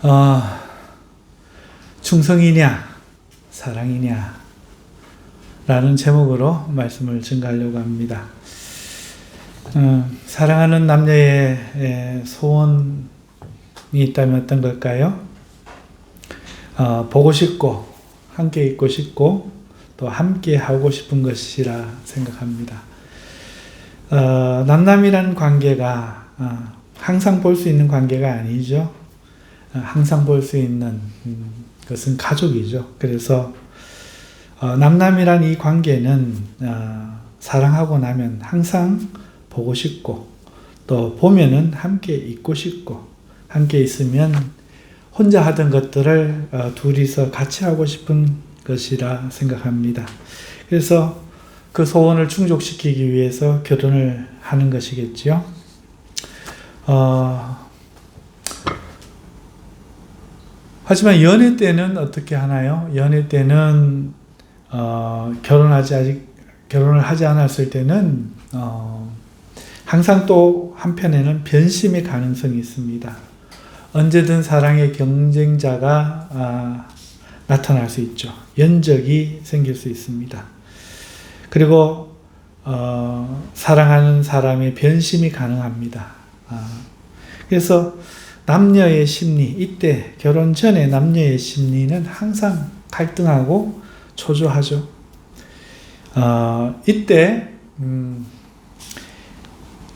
어, 충성이냐, 사랑이냐, 라는 제목으로 말씀을 증가하려고 합니다. 사랑하는 남녀의 소원이 있다면 어떤 걸까요? 보고 싶고, 함께 있고 싶고, 또 함께 하고 싶은 것이라 생각합니다. 남남이라는 관계가 항상 볼 수 있는 관계가 아니죠. 항상 볼 수 있는 것은 가족이죠. 그래서 남남이란 이 관계는 사랑하고 나면 항상 보고 싶고, 또 보면은 함께 있고 싶고, 함께 있으면 혼자 하던 것들을 둘이서 같이 하고 싶은 것이라 생각합니다. 그래서 그 소원을 충족시키기 위해서 결혼을 하는 것이겠죠. 하지만 연애 때는 어떻게 하나요? 연애 때는 결혼을 하지 않았을 때는 항상 또 한편에는 변심의 가능성이 있습니다. 언제든 사랑의 경쟁자가 나타날 수 있죠. 연적이 생길 수 있습니다. 그리고 사랑하는 사람의 변심이 가능합니다. 그래서 남녀의 심리, 이때 결혼 전에 남녀의 심리는 항상 갈등하고 초조하죠. 이때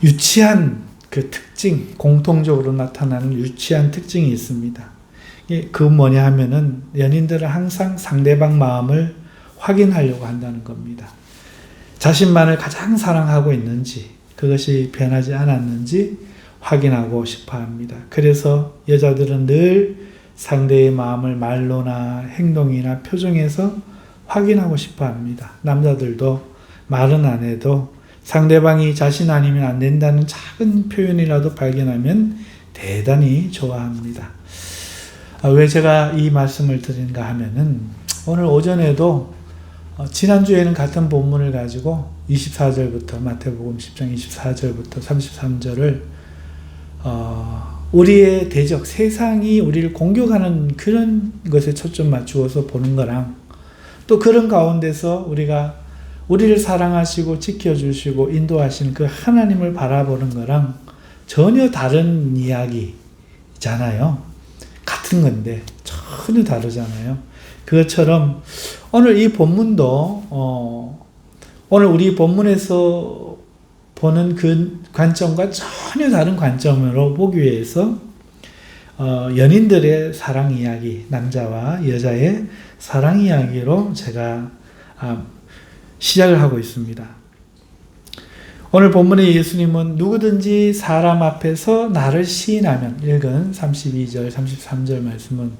유치한 그 특징, 공통적으로 나타나는 유치한 특징이 있습니다. 그 뭐냐 하면은 연인들은 항상 상대방 마음을 확인하려고 한다는 겁니다. 자신만을 가장 사랑하고 있는지, 그것이 변하지 않았는지 확인하고 싶어 합니다. 그래서 여자들은 늘 상대의 마음을 말로나 행동이나 표정에서 확인하고 싶어 합니다. 남자들도 말은 안 해도 상대방이 자신 아니면 안 된다는 작은 표현이라도 발견하면 대단히 좋아합니다. 왜 제가 이 말씀을 드린가 하면은 오늘 오전에도 지난주에는 같은 본문을 가지고 24절부터 마태복음 10장 24절부터 33절을 우리의 대적, 세상이 우리를 공격하는 그런 것에 초점 맞추어서 보는 거랑, 또 그런 가운데서 우리를 사랑하시고 지켜주시고 인도하시는 그 하나님을 바라보는 거랑 전혀 다른 이야기잖아요. 같은 건데 전혀 다르잖아요. 그것처럼 오늘 이 본문도 오늘 우리 본문에서 보는 그 관점과 전혀 다른 관점으로 보기 위해서 연인들의 사랑 이야기, 남자와 여자의 사랑 이야기로 제가 시작을 하고 있습니다. 오늘 본문의 예수님은 누구든지 사람 앞에서 나를 시인하면, 읽은 32절, 33절 말씀은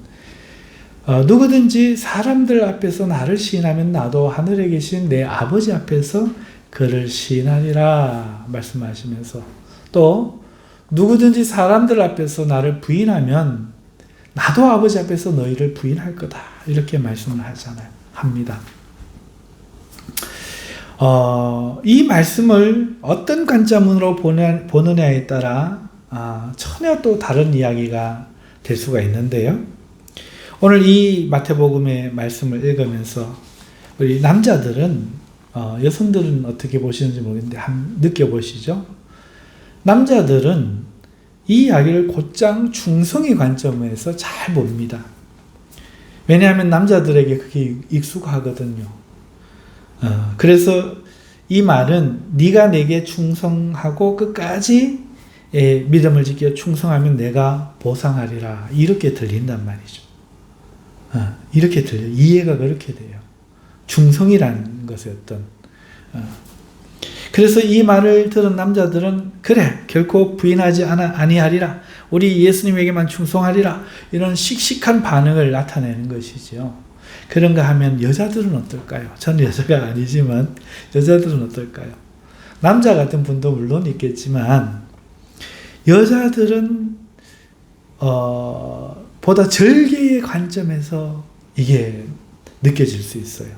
누구든지 사람들 앞에서 나를 시인하면 나도 하늘에 계신 내 아버지 앞에서 그를 시인하리라 말씀하시면서, 또 누구든지 사람들 앞에서 나를 부인하면 나도 아버지 앞에서 너희를 부인할 거다, 이렇게 말씀을 합니다. 이 말씀을 어떤 관점으로 보느냐에 따라 전혀 또 다른 이야기가 될 수가 있는데요. 오늘 이 마태복음의 말씀을 읽으면서 우리 남자들은, 여성들은 어떻게 보시는지 모르겠는데 한번 느껴보시죠. 남자들은 이 이야기를 곧장 충성의 관점에서 잘 봅니다. 왜냐하면 남자들에게 그게 익숙하거든요. 그래서 이 말은 네가 내게 충성하고 끝까지 믿음을 지켜 충성하면 내가 보상하리라, 이렇게 들린단 말이죠. 이렇게 들려요. 이해가 그렇게 돼요. 충성이라는 것의 어떤 그래서 이 말을 들은 남자들은 그래, 결코 부인하지 아니하리라, 우리 예수님에게만 충성하리라, 이런 씩씩한 반응을 나타내는 것이죠. 그런가 하면 여자들은 어떨까요? 저는 여자가 아니지만 여자들은 어떨까요? 남자 같은 분도 물론 있겠지만 여자들은 보다 절개의 관점에서 이게 느껴질 수 있어요.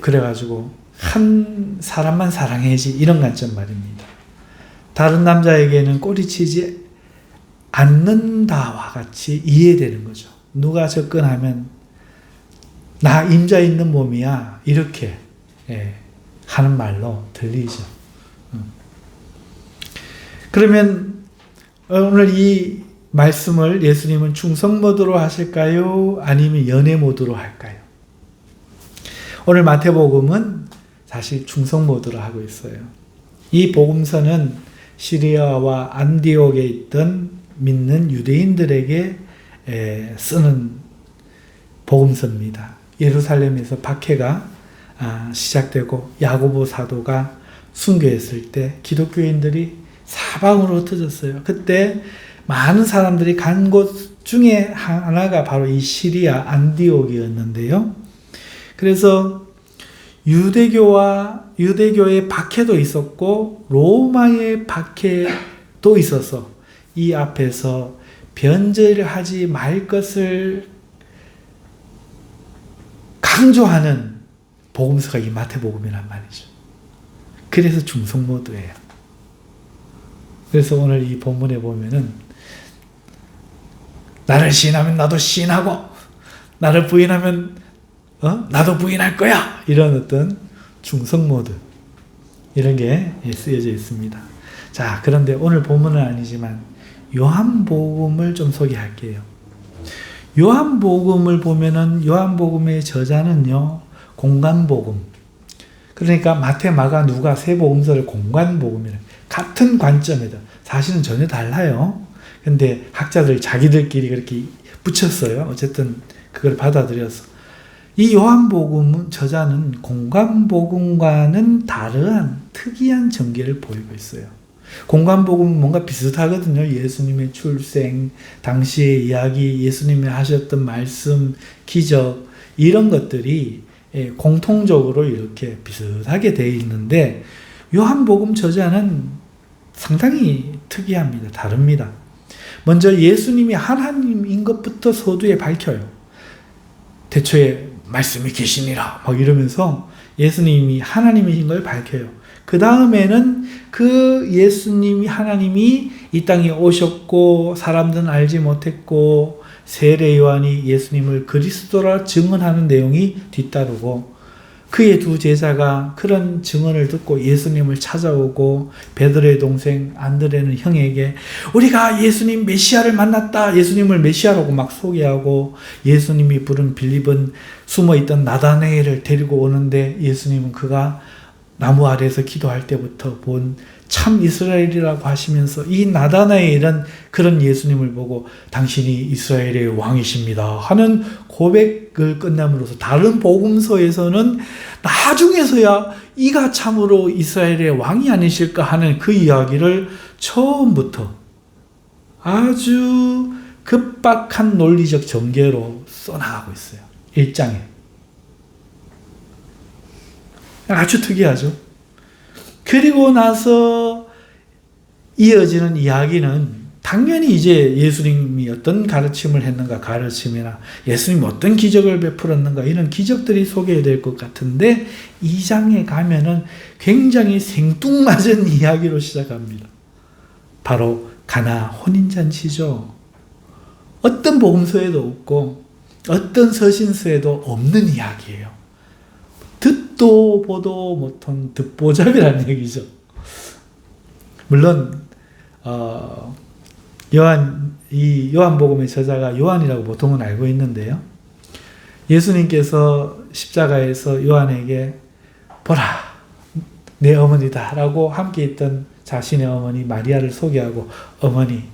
그래가지고 한 사람만 사랑해야지, 이런 관점 말입니다. 다른 남자에게는 꼬리치지 않는다와 같이 이해되는 거죠. 누가 접근하면 나 임자 있는 몸이야 이렇게 하는 말로 들리죠. 그러면 오늘 이 말씀을 예수님은 충성 모드로 하실까요? 아니면 연애 모드로 할까요? 오늘 마태복음은 사실 충성 모드로 하고 있어요. 이 복음서는 시리아와 안디옥에 있던 믿는 유대인들에게 쓰는 복음서입니다. 예루살렘에서 박해가 시작되고 야고보 사도가 순교했을 때 기독교인들이 사방으로 흩어졌어요. 그때 많은 사람들이 간 곳 중에 하나가 바로 이 시리아 안디옥이었는데요. 그래서 유대교의 박해도 있었고 로마의 박해도 있어서 이 앞에서 변절을 하지 말 것을 강조하는 복음서가 이 마태복음이란 말이죠. 그래서 중성 모드예요. 그래서 오늘 이 본문에 보면은 나를 시인하면 나도 시인하고 나를 부인하면 나도 부인할 거야. 이런 어떤 중성 모드 이런 게 쓰여져 있습니다. 자, 그런데 오늘 본문은 아니지만 요한복음을 좀 소개할게요. 요한복음을 보면은 요한복음의 저자는요 공간복음. 그러니까 마태, 마가, 누가 세 복음서를 공간복음이라 같은 관점에다 사실은 전혀 달라요. 근데 학자들 자기들끼리 그렇게 붙였어요. 어쨌든 그걸 받아들여서 이 요한복음 저자는 공간복음과는 다른 특이한 전개를 보이고 있어요. 공간복음은 뭔가 비슷하거든요. 예수님의 출생, 당시의 이야기, 예수님이 하셨던 말씀, 기적 이런 것들이 공통적으로 이렇게 비슷하게 되어 있는데 요한복음 저자는 상당히 특이합니다. 다릅니다. 먼저 예수님이 하나님인 것부터 서두에 밝혀요. 태초에 말씀이 계시니라 막 이러면서 예수님이 하나님이신 걸 밝혀요. 그 다음에는 그 예수님이 하나님이 이 땅에 오셨고 사람들은 알지 못했고 세례 요한이 예수님을 그리스도라 증언하는 내용이 뒤따르고 그의 두 제자가 그런 증언을 듣고 예수님을 찾아오고 베드로의 동생 안드레는 형에게 우리가 예수님 메시아를 만났다. 예수님을 메시아라고 막 소개하고 예수님이 부른 빌립은 숨어있던 나다나엘을 데리고 오는데 예수님은 그가 나무 아래에서 기도할 때부터 본 참 이스라엘이라고 하시면서 이 나다나엘은 그런 예수님을 보고 당신이 이스라엘의 왕이십니다 하는 고백을 끝남으로써 다른 복음서에서는 나중에서야 이가 참으로 이스라엘의 왕이 아니실까 하는 그 이야기를 처음부터 아주 급박한 논리적 전개로 써나가고 있어요. 1장에. 아주 특이하죠. 그리고 나서 이어지는 이야기는 당연히 이제 예수님이 어떤 가르침을 했는가 가르침이나 예수님이 어떤 기적을 베풀었는가 이런 기적들이 소개될 것 같은데 2장에 가면은 굉장히 생뚱맞은 이야기로 시작합니다. 바로 가나 혼인잔치죠. 어떤 복음서에도 없고 어떤 서신서에도 없는 이야기예요. 듣도 보도 못한 듣보잡이라는 얘기죠. 물론 요한복음의 저자가 요한이라고 보통은 알고 있는데요. 예수님께서 십자가에서 요한에게 보라 내 어머니다 라고 함께 있던 자신의 어머니 마리아를 소개하고 어머니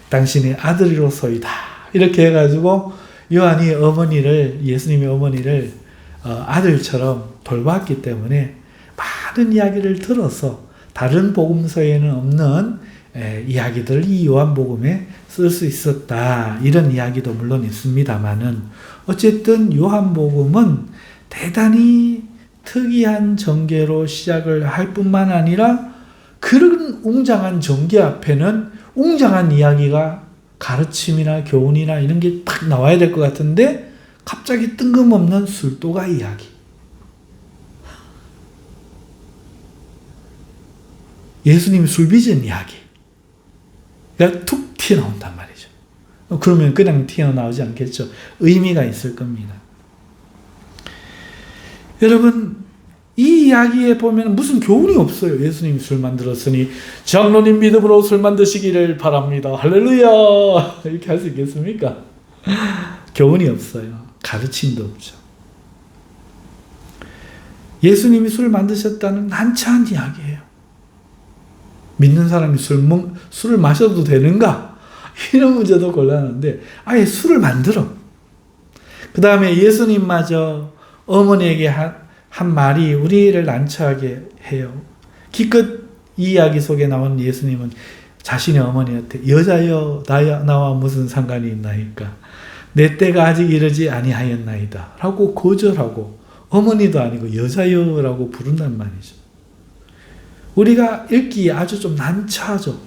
당신의 아들이로소이다 이렇게 해가지고 요한이 예수님의 어머니를 아들처럼 돌봤기 때문에 많은 이야기를 들어서 다른 복음서에는 없는 이야기들을 이 요한복음에 쓸 수 있었다. 이런 이야기도 물론 있습니다만은 어쨌든 요한복음은 대단히 특이한 전개로 시작을 할 뿐만 아니라 그런 웅장한 전개 앞에는 웅장한 이야기가 가르침이나 교훈이나 이런 게 딱 나와야 될 것 같은데 갑자기 뜬금없는 술도가 이야기. 예수님이 술 빚은 이야기가 툭 튀어나온단 말이죠. 그러면 그냥 튀어나오지 않겠죠. 의미가 있을 겁니다. 여러분, 이 이야기에 보면 무슨 교훈이 없어요. 예수님이 술 만들었으니 장로님 믿음으로 술 만드시기를 바랍니다. 할렐루야! 이렇게 할 수 있겠습니까? 교훈이 없어요. 가르침도 없죠. 예수님이 술 만드셨다는 난처한 이야기예요. 믿는 사람이 술을 마셔도 되는가? 이런 문제도 곤란한데 아예 술을 만들어. 그 다음에 예수님마저 어머니에게 한 말이 우리를 난처하게 해요. 기껏 이 이야기 속에 나온 예수님은 자신의 어머니한테 여자여 나와 무슨 상관이 있나이까? 내 때가 아직 이르지 아니하였나이다 라고 거절하고 어머니도 아니고 여자여라고 부른단 말이죠. 우리가 읽기에 아주 좀 난처하죠.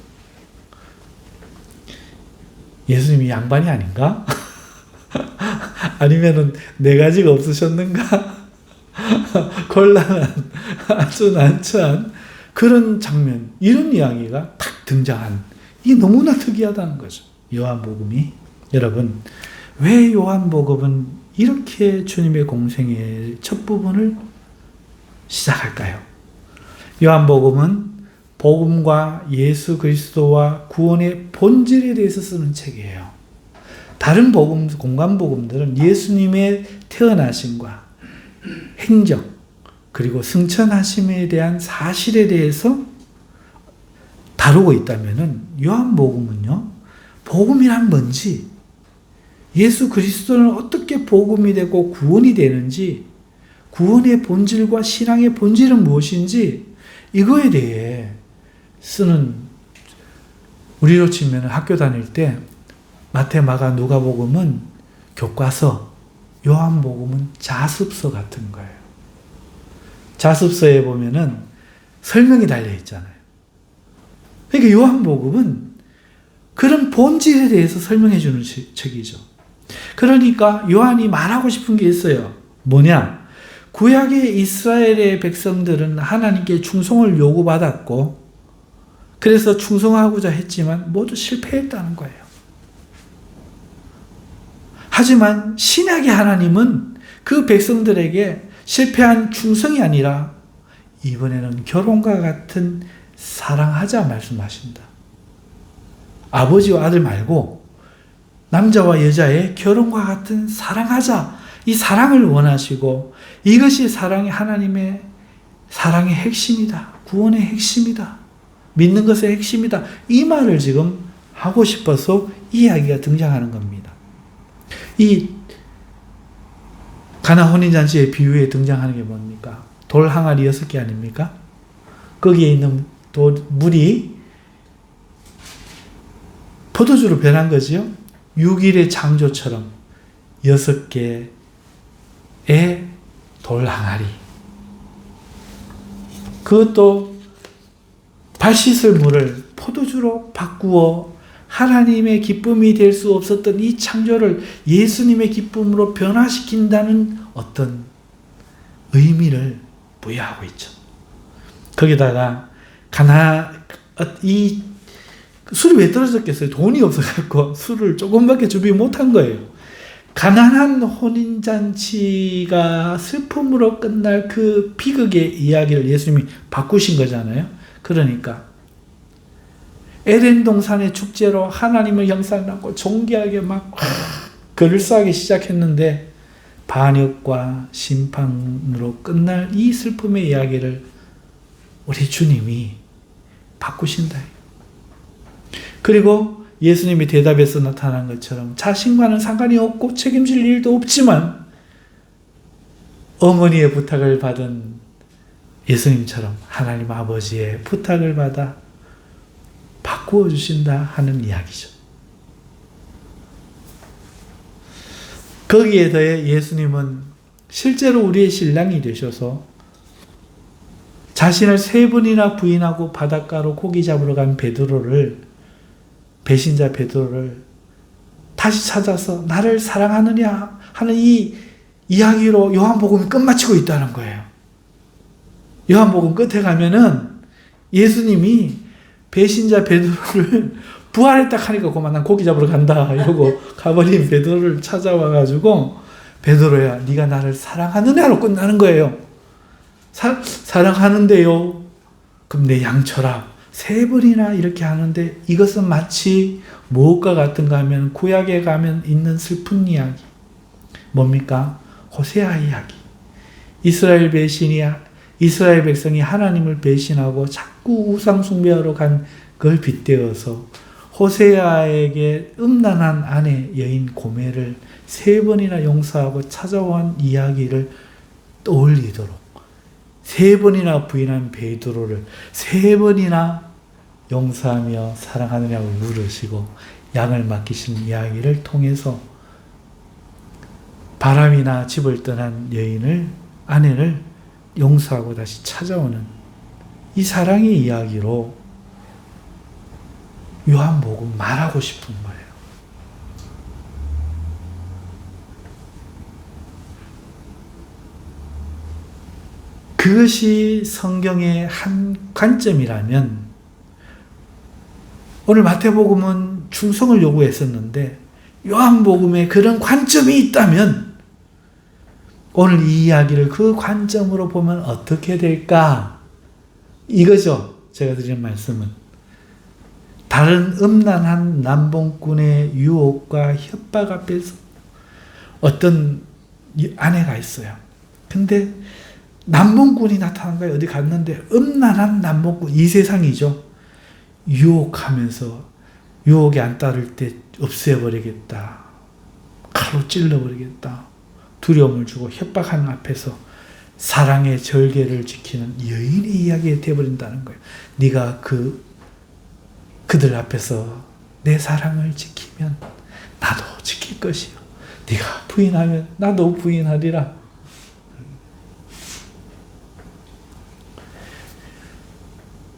예수님이 양반이 아닌가? 아니면은 네 가지가 없으셨는가? 곤란한 아주 난처한 그런 장면, 이런 이야기가 탁 등장한, 이게 너무나 특이하다는 거죠. 요한복음이. 여러분, 왜 요한복음은 이렇게 주님의 공생의 첫 부분을 시작할까요? 요한복음은 복음과 예수 그리스도와 구원의 본질에 대해서 쓰는 책이에요. 다른 복음, 공관복음들은 예수님의 태어나심과 행적, 그리고 승천하심에 대한 사실에 대해서 다루고 있다면은 요한복음은요, 복음이란 뭔지, 예수 그리스도는 어떻게 복음이 되고 구원이 되는지, 구원의 본질과 신앙의 본질은 무엇인지, 이거에 대해 쓰는, 우리로 치면 학교 다닐 때 마태, 마가, 누가복음은 교과서, 요한복음은 자습서 같은 거예요. 자습서에 보면은 설명이 달려 있잖아요. 그러니까 요한복음은 그런 본질에 대해서 설명해 주는 책이죠. 그러니까 요한이 말하고 싶은 게 있어요. 뭐냐? 구약의 이스라엘의 백성들은 하나님께 충성을 요구받았고, 그래서 충성하고자 했지만 모두 실패했다는 거예요. 하지만 신약의 하나님은 그 백성들에게 실패한 충성이 아니라 이번에는 결혼과 같은 사랑하자 말씀하신다. 아버지와 아들 말고 남자와 여자의 결혼과 같은 사랑하자. 이 사랑을 원하시고 이것이 사랑이 하나님의 사랑의 핵심이다. 구원의 핵심이다. 믿는 것의 핵심이다. 이 말을 지금 하고 싶어서 이 이야기가 등장하는 겁니다. 이 가나 혼인잔치의 비유에 등장하는 게 뭡니까? 돌 항아리 6개 아닙니까? 거기에 있는 물이 포도주로 변한 거지요. 6일의 창조처럼 6개의 돌 항아리. 그것도 발 씻을 물을 포도주로 바꾸어 하나님의 기쁨이 될 수 없었던 이 창조를 예수님의 기쁨으로 변화시킨다는 어떤 의미를 부여하고 있죠. 거기다가 이 술이 왜 떨어졌겠어요? 돈이 없어갖고 술을 조금밖에 준비 못한 거예요. 가난한 혼인잔치가 슬픔으로 끝날 그 비극의 이야기를 예수님이 바꾸신 거잖아요. 그러니까 에덴 동산의 축제로 하나님을 형상하고 존귀하게 막 그럴싸하게 시작했는데 반역과 심판으로 끝날 이 슬픔의 이야기를 우리 주님이 바꾸신다. 그리고 예수님이 대답해서 나타난 것처럼 자신과는 상관이 없고 책임질 일도 없지만 어머니의 부탁을 받은 예수님처럼 하나님 아버지의 부탁을 받아 바꾸어 주신다 하는 이야기죠. 거기에 더해 예수님은 실제로 우리의 신랑이 되셔서 자신을 3번이나 부인하고 바닷가로 고기 잡으러 간 배신자 베드로를 다시 찾아서 나를 사랑하느냐 하는 이 이야기로 요한복음이 끝마치고 있다는 거예요. 요한복음 끝에 가면은 예수님이 배신자 베드로를 부활했다 하니까 그만 난 고기 잡으러 간다 이러고 가버린 베드로를 찾아와가지고 베드로야 네가 나를 사랑하느냐로 끝나는 거예요. 사랑하는데요. 그럼 내 양 쳐라. 3번이나 이렇게 하는데 이것은 마치 무엇과 같은가 하면 구약에 가면 있는 슬픈 이야기. 뭡니까? 호세아 이야기. 이스라엘 백성이 하나님을 배신하고 자꾸 우상 숭배하러 간 그걸 빗대어서 호세아에게 음란한 아내 여인 고멜을 3번이나 용서하고 찾아온 이야기를 떠올리도록 3번이나 부인한 베드로를 3번이나 용서하며 사랑하느냐고 물으시고 양을 맡기신 이야기를 통해서 바람이나 집을 떠난 아내를 용서하고 다시 찾아오는 이 사랑의 이야기로 요한복음 말하고 싶은 거예요. 그것이 성경의 한 관점이라면 오늘 마태복음은 충성을 요구했었는데 요한복음에 그런 관점이 있다면 오늘 이 이야기를 그 관점으로 보면 어떻게 될까? 이거죠. 제가 드리는 말씀은. 다른 음란한 남봉꾼의 유혹과 협박 앞에서 어떤 아내가 있어요. 근데 남봉꾼이 나타난 거예요. 어디 갔는데 음란한 남봉꾼, 이 세상이죠. 유혹하면서 유혹이 안 따를 때 없애버리겠다. 칼로 찔러버리겠다. 두려움을 주고 협박하는 앞에서 사랑의 절개를 지키는 여인의 이야기가 되어버린다는 거예요. 네가 그들 앞에서 내 사랑을 지키면 나도 지킬 것이요. 네가 부인하면 나도 부인하리라.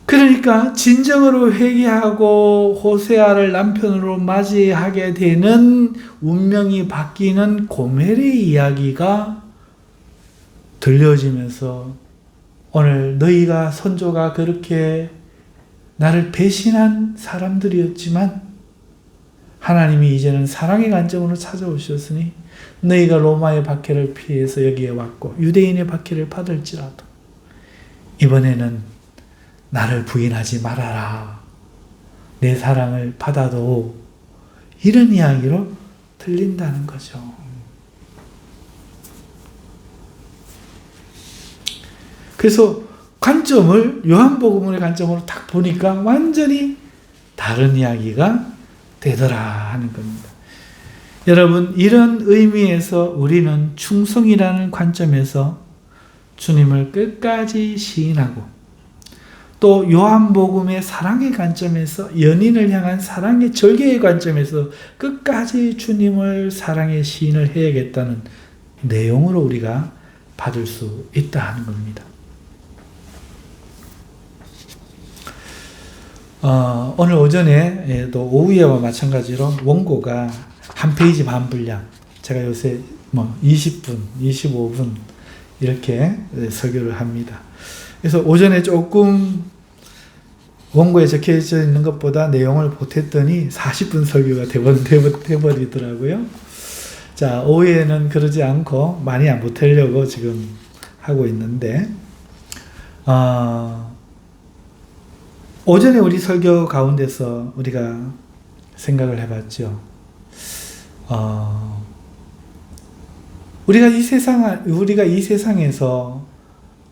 그러니까 진정으로 회개하고 호세아를 남편으로 맞이하게 되는 운명이 바뀌는 고멜의 이야기가 들려지면서 오늘 너희가 선조가 그렇게 나를 배신한 사람들이었지만 하나님이 이제는 사랑의 관점으로 찾아오셨으니 너희가 로마의 박해를 피해서 여기에 왔고 유대인의 박해를 받을지라도 이번에는 나를 부인하지 말아라. 내 사랑을 받아도 이런 이야기로 들린다는 거죠. 그래서 관점을 요한복음의 관점으로 딱 보니까 완전히 다른 이야기가 되더라 하는 겁니다. 여러분, 이런 의미에서 우리는 충성이라는 관점에서 주님을 끝까지 시인하고 또 요한복음의 사랑의 관점에서 연인을 향한 사랑의 절개의 관점에서 끝까지 주님을 사랑의 시인을 해야겠다는 내용으로 우리가 받을 수 있다 하는 겁니다. 오늘 오전에도 오후에와 마찬가지로 원고가 한 페이지 반 분량, 제가 요새 20분, 25분 이렇게 설교를 합니다. 그래서 오전에 조금 원고에 적혀져 있는 것보다 내용을 보탰더니 40분 설교가 돼버리더라고요. 자, 오후에는 그러지 않고 많이 안 보태려고 지금 하고 있는데, 오전에 우리 설교 가운데서 우리가 생각을 해봤죠. 우리가 이 세상에서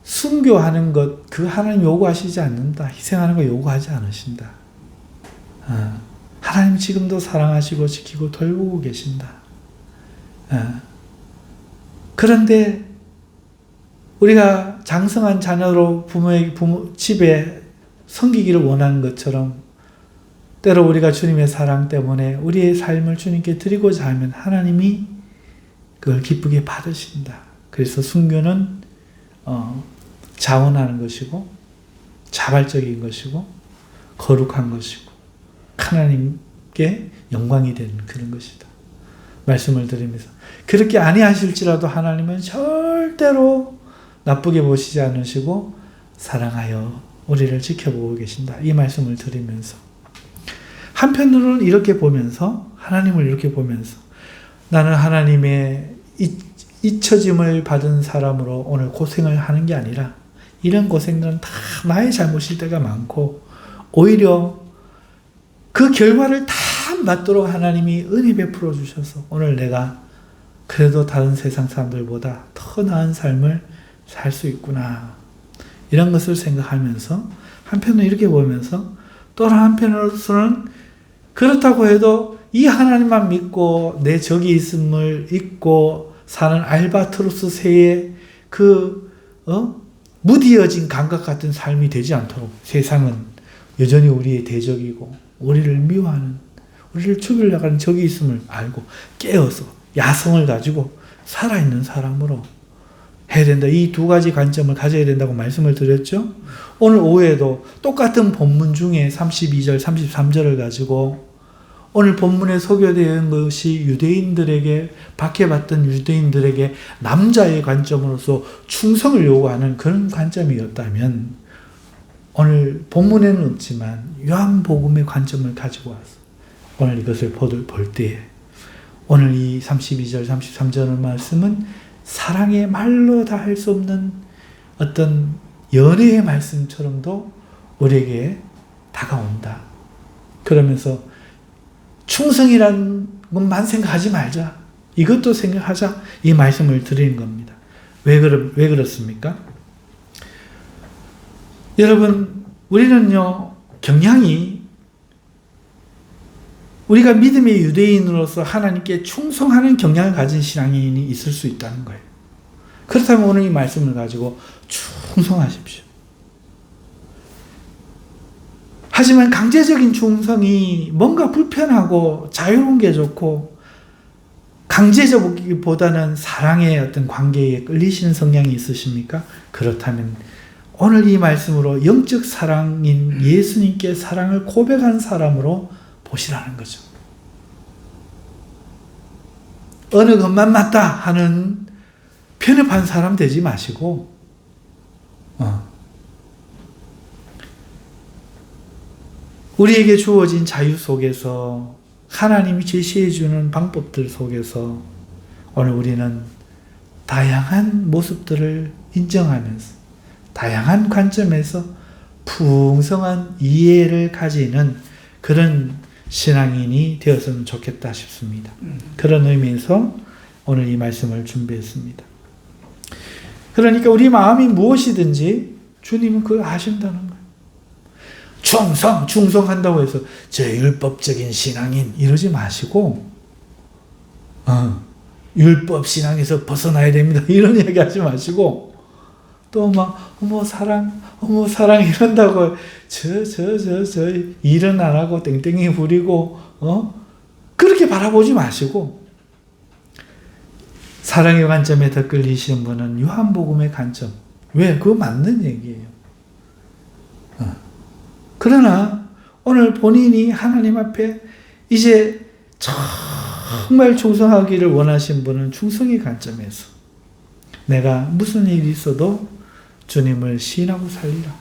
순교하는 것, 그 하나님 요구하시지 않는다. 희생하는 거 요구하지 않으신다. 하나님 지금도 사랑하시고 지키고 돌보고 계신다. 그런데 우리가 장성한 자녀로 집에 섬기기를 원하는 것처럼 때로 우리가 주님의 사랑 때문에 우리의 삶을 주님께 드리고자 하면 하나님이 그걸 기쁘게 받으신다. 그래서 순교는 자원하는 것이고 자발적인 것이고 거룩한 것이고 하나님께 영광이 되는 그런 것이다. 말씀을 드리면서 그렇게 아니하실지라도 하나님은 절대로 나쁘게 보시지 않으시고 사랑하여 우리를 지켜보고 계신다. 이 말씀을 드리면서 한편으로는 이렇게 보면서, 하나님을 이렇게 보면서, 나는 하나님의 잊혀짐을 받은 사람으로 오늘 고생을 하는 게 아니라, 이런 고생들은 다 나의 잘못일 때가 많고, 오히려 그 결과를 다 맞도록 하나님이 은혜 베풀어 주셔서 오늘 내가 그래도 다른 세상 사람들보다 더 나은 삶을 살 수 있구나. 이런 것을 생각하면서 한편으로 이렇게 보면서, 또 한편으로서는 그렇다고 해도 이 하나님만 믿고 내 적이 있음을 잊고 사는 알바트로스 새의 무디어진 감각 같은 삶이 되지 않도록, 세상은 여전히 우리의 대적이고 우리를 미워하는, 우리를 죽이려고 하는 적이 있음을 알고 깨어서 야성을 가지고 살아있는 사람으로 해야 된다. 이 두 가지 관점을 가져야 된다고 말씀을 드렸죠. 오늘 오후에도 똑같은 본문 중에 32절, 33절을 가지고 오늘 본문에 소개되는 것이 유대인들에게, 박해받던 유대인들에게 남자의 관점으로서 충성을 요구하는 그런 관점이었다면, 오늘 본문에는 없지만 요한복음의 관점을 가지고 와서 오늘 이것을 볼 때에, 오늘 이 32절, 33절 말씀은 사랑의 말로 다 할 수 없는 어떤 연애의 말씀처럼도 우리에게 다가온다. 그러면서 충성이란 것만 생각하지 말자. 이것도 생각하자. 이 말씀을 드리는 겁니다. 왜 그렇습니까? 여러분, 우리는요, 경향이 우리가 믿음의 유대인으로서 하나님께 충성하는 경향을 가진 신앙인이 있을 수 있다는 거예요. 그렇다면 오늘 이 말씀을 가지고 충성하십시오. 하지만 강제적인 충성이 뭔가 불편하고 자유로운 게 좋고, 강제적이기보다는 사랑의 어떤 관계에 끌리시는 성향이 있으십니까? 그렇다면 오늘 이 말씀으로 영적 사랑인 예수님께 사랑을 고백한 사람으로 보시라는 거죠. 어느 것만 맞다 하는 편협한 사람 되지 마시고, 우리에게 주어진 자유 속에서, 하나님이 제시해 주는 방법들 속에서 오늘 우리는 다양한 모습들을 인정하면서 다양한 관점에서 풍성한 이해를 가지는 그런 신앙인이 되었으면 좋겠다 싶습니다. 그런 의미에서 오늘 이 말씀을 준비했습니다. 그러니까 우리 마음이 무엇이든지 주님은 그걸 아신다는 거예요. 충성한다고 해서 제 율법적인 신앙인 이러지 마시고, 율법 신앙에서 벗어나야 됩니다 이런 얘기 하지 마시고, 또 막 어머 사랑 이런다고 저 일은 안 하고 땡땡이 부리고 그렇게 바라보지 마시고, 사랑의 관점에 더 끌리시는 분은 요한복음의 관점, 왜? 그거 맞는 얘기예요. 그러나 오늘 본인이 하나님 앞에 이제 정말 충성하기를 원하신 분은 충성의 관점에서 내가 무슨 일이 있어도 주님을 시인하고 살리라.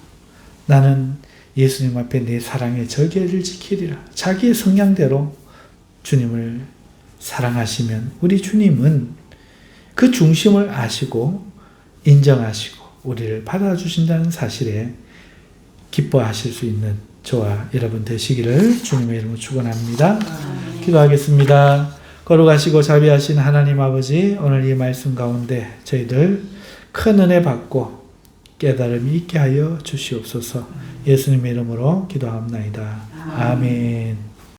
나는 예수님 앞에 내 사랑의 절개를 지키리라. 자기의 성향대로 주님을 사랑하시면 우리 주님은 그 중심을 아시고 인정하시고 우리를 받아주신다는 사실에 기뻐하실 수 있는 저와 여러분 되시기를 주님의 이름으로 축원합니다. 기도하겠습니다. 거룩하시고 자비하신 하나님 아버지, 오늘 이 말씀 가운데 저희들 큰 은혜 받고 깨달음이 있게 하여 주시옵소서. 예수님의 이름으로 기도합나이다. 아멘.